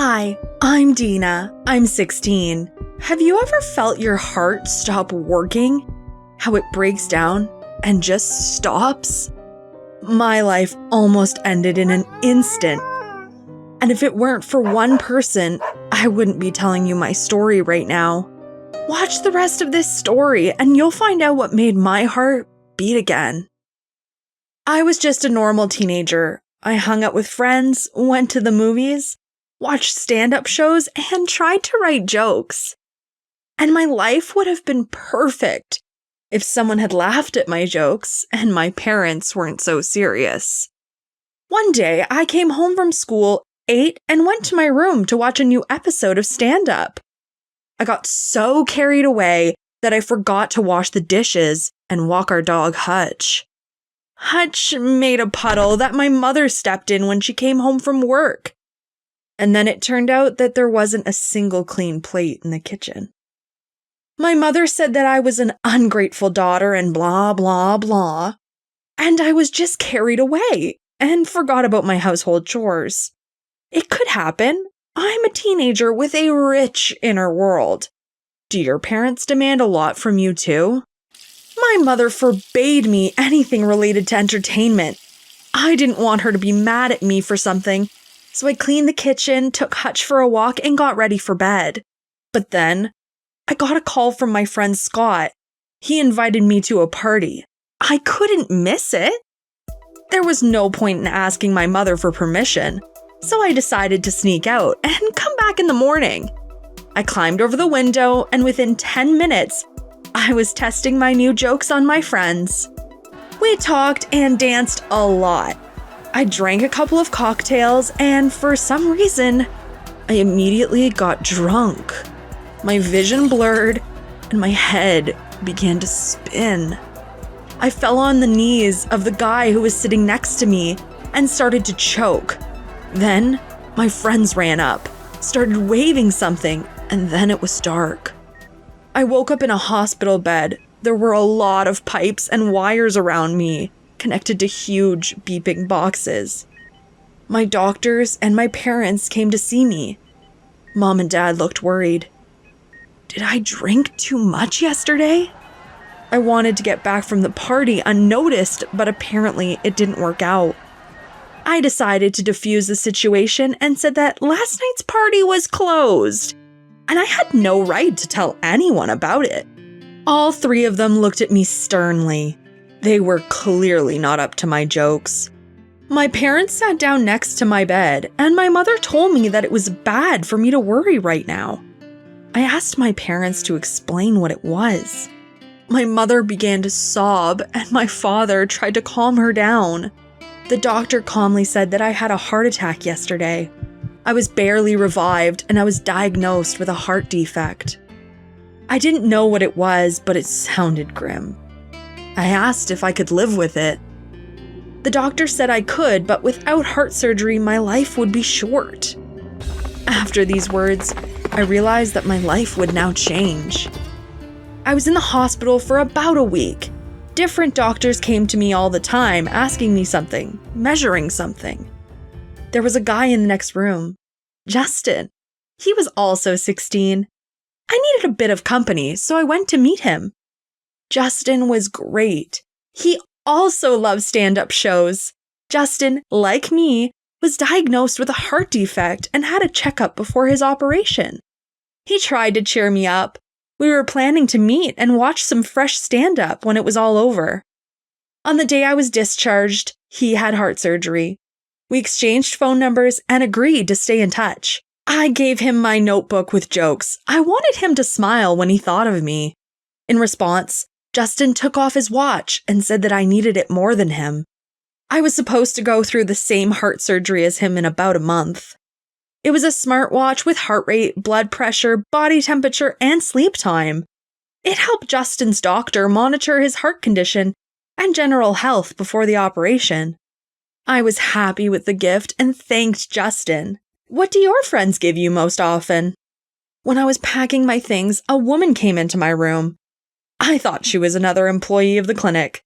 Hi, I'm Dina. I'm 16. Have you ever felt your heart stop working? How it breaks down and just stops? My life almost ended in an instant. And if it weren't for one person, I wouldn't be telling you my story right now. Watch the rest of this story and you'll find out what made my heart beat again. I was just a normal teenager. I hung out with friends, went to the movies, watched stand-up shows, and tried to write jokes. And my life would have been perfect if someone had laughed at my jokes and my parents weren't so serious. One day, I came home from school, ate, and went to my room to watch a new episode of stand-up. I got so carried away that I forgot to wash the dishes and walk our dog Hutch. Hutch made a puddle that my mother stepped in when she came home from work. And then it turned out that there wasn't a single clean plate in the kitchen. My mother said that I was an ungrateful daughter and blah, blah, blah. And I was just carried away and forgot about my household chores. It could happen. I'm a teenager with a rich inner world. Do your parents demand a lot from you too? My mother forbade me anything related to entertainment. I didn't want her to be mad at me for something, so I cleaned the kitchen, took Hutch for a walk, and got ready for bed. But then, I got a call from my friend Scott. He invited me to a party. I couldn't miss it. There was no point in asking my mother for permission, so I decided to sneak out and come back in the morning. I climbed over the window, and within 10 minutes, I was testing my new jokes on my friends. We talked and danced a lot. I drank a couple of cocktails, and for some reason, I immediately got drunk. My vision blurred, and my head began to spin. I fell on the knees of the guy who was sitting next to me and started to choke. Then, my friends ran up, started waving something, and then it was dark. I woke up in a hospital bed. There were a lot of pipes and wires around me, connected to huge beeping boxes. My doctors and my parents came to see me. Mom and Dad looked worried. Did I drink too much yesterday? I wanted to get back from the party unnoticed, but apparently it didn't work out. I decided to defuse the situation and said that last night's party was closed, and I had no right to tell anyone about it. All three of them looked at me sternly. They were clearly not up to my jokes. My parents sat down next to my bed, and my mother told me that it was bad for me to worry right now. I asked my parents to explain what it was. My mother began to sob, and my father tried to calm her down. The doctor calmly said that I had a heart attack yesterday. I was barely revived, and I was diagnosed with a heart defect. I didn't know what it was, but it sounded grim. I asked if I could live with it. The doctor said I could, but without heart surgery, my life would be short. After these words, I realized that my life would now change. I was in the hospital for about a week. Different doctors came to me all the time, asking me something, measuring something. There was a guy in the next room, Justin. He was also 16. I needed a bit of company, so I went to meet him. Justin was great. He also loved stand-up shows. Justin, like me, was diagnosed with a heart defect and had a checkup before his operation. He tried to cheer me up. We were planning to meet and watch some fresh stand-up when it was all over. On the day I was discharged, he had heart surgery. We exchanged phone numbers and agreed to stay in touch. I gave him my notebook with jokes. I wanted him to smile when he thought of me. In response, Justin took off his watch and said that I needed it more than him. I was supposed to go through the same heart surgery as him in about a month. It was a smartwatch with heart rate, blood pressure, body temperature, and sleep time. It helped Justin's doctor monitor his heart condition and general health before the operation. I was happy with the gift and thanked Justin. What do your friends give you most often? When I was packing my things, a woman came into my room. I thought she was another employee of the clinic.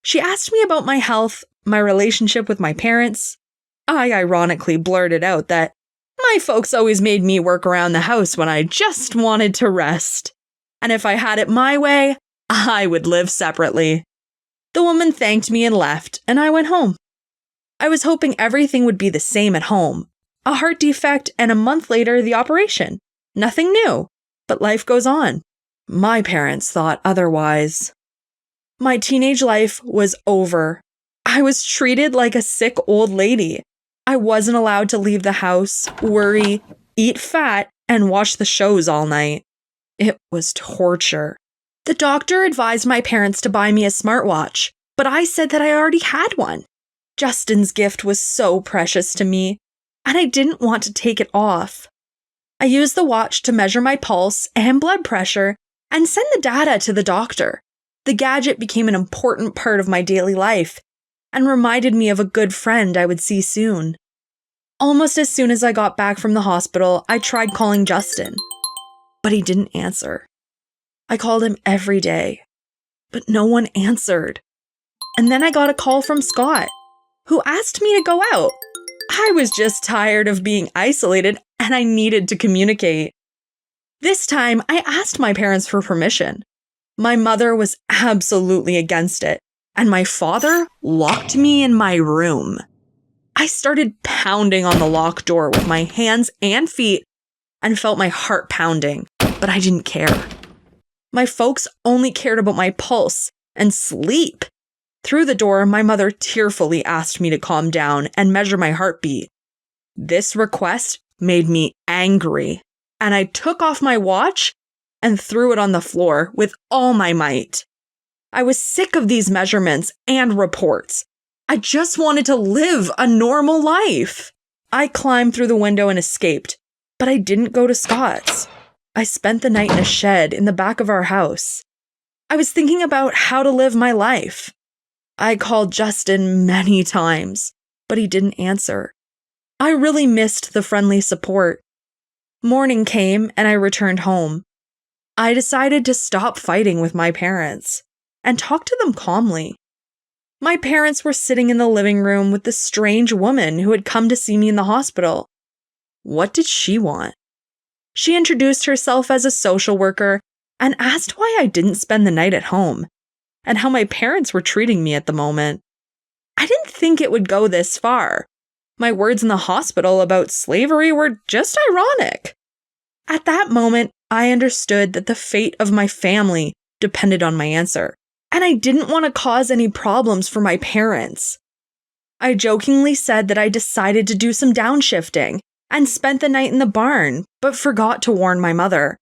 She asked me about my health, my relationship with my parents. I ironically blurted out that My folks always made me work around the house when I just wanted to rest. And if I had it my way, I would live separately. The woman thanked me and left, and I went home. I was hoping everything would be the same at home. A heart defect, and a month later, the operation. Nothing new, but life goes on. My parents thought otherwise. My teenage life was over. I was treated like a sick old lady. I wasn't allowed to leave the house, worry, eat fat, and watch the shows all night. It was torture. The doctor advised my parents to buy me a smartwatch, but I said that I already had one. Justin's gift was so precious to me, and I didn't want to take it off. I used the watch to measure my pulse and blood pressure and send the data to the doctor. The gadget became an important part of my daily life and reminded me of a good friend I would see soon. Almost as soon as I got back from the hospital, I tried calling Justin, but he didn't answer. I called him every day, but no one answered. And then I got a call from Scott, who asked me to go out. I was just tired of being isolated and I needed to communicate. This time, I asked my parents for permission. My mother was absolutely against it, and my father locked me in my room. I started pounding on the locked door with my hands and feet and felt my heart pounding, but I didn't care. My folks only cared about my pulse and sleep. Through the door, my mother tearfully asked me to calm down and measure my heartbeat. This request made me angry, and I took off my watch and threw it on the floor with all my might. I was sick of these measurements and reports. I just wanted to live a normal life. I climbed through the window and escaped, but I didn't go to Scott's. I spent the night in a shed in the back of our house. I was thinking about how to live my life. I called Justin many times, but he didn't answer. I really missed the friendly support. Morning came and I returned home. I decided to stop fighting with my parents and talk to them calmly. My parents were sitting in the living room with the strange woman who had come to see me in the hospital. What did she want? She introduced herself as a social worker and asked why I didn't spend the night at home and how my parents were treating me at the moment. I didn't think it would go this far. My words in the hospital about slavery were just ironic. At that moment, I understood that the fate of my family depended on my answer, and I didn't want to cause any problems for my parents. I jokingly said that I decided to do some downshifting and spent the night in the barn, but forgot to warn my mother.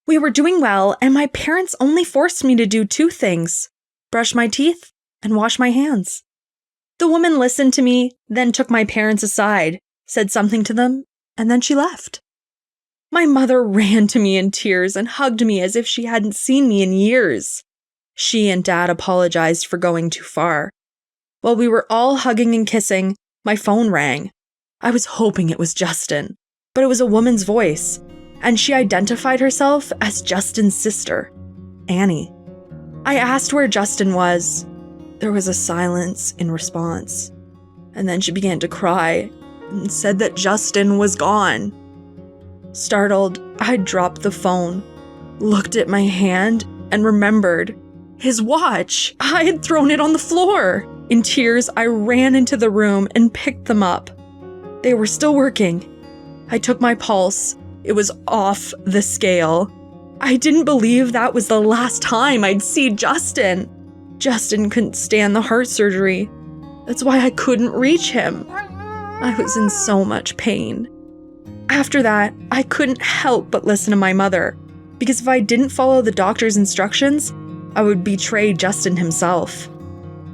We were doing well, and my parents only forced me to do two things: brush my teeth and wash my hands. The woman listened to me, then took my parents aside, said something to them, and then she left. My mother ran to me in tears and hugged me as if she hadn't seen me in years. She and Dad apologized for going too far. While we were all hugging and kissing, my phone rang. I was hoping it was Justin, but it was a woman's voice, and she identified herself as Justin's sister, Annie. I asked where Justin was. There was a silence in response, and then she began to cry and said that Justin was gone. Startled, I dropped the phone, looked at my hand, and remembered his watch. I had thrown it on the floor. In tears, I ran into the room and picked them up. They were still working. I took my pulse. It was off the scale. I didn't believe that was the last time I'd see Justin. Justin couldn't stand the heart surgery. That's why I couldn't reach him. I was in so much pain. After that, I couldn't help but listen to my mother, because if I didn't follow the doctor's instructions, I would betray Justin himself.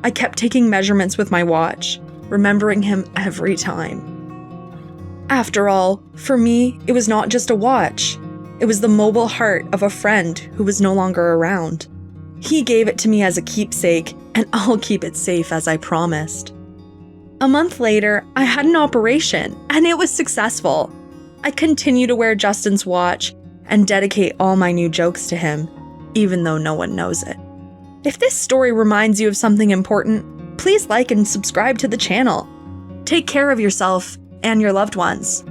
I kept taking measurements with my watch, remembering him every time. After all, for me, it was not just a watch. It was the mobile heart of a friend who was no longer around. He gave it to me as a keepsake, and I'll keep it safe as I promised. A month later, I had an operation, and it was successful. I continue to wear Justin's watch and dedicate all my new jokes to him, even though no one knows it. If this story reminds you of something important, please like and subscribe to the channel. Take care of yourself and your loved ones.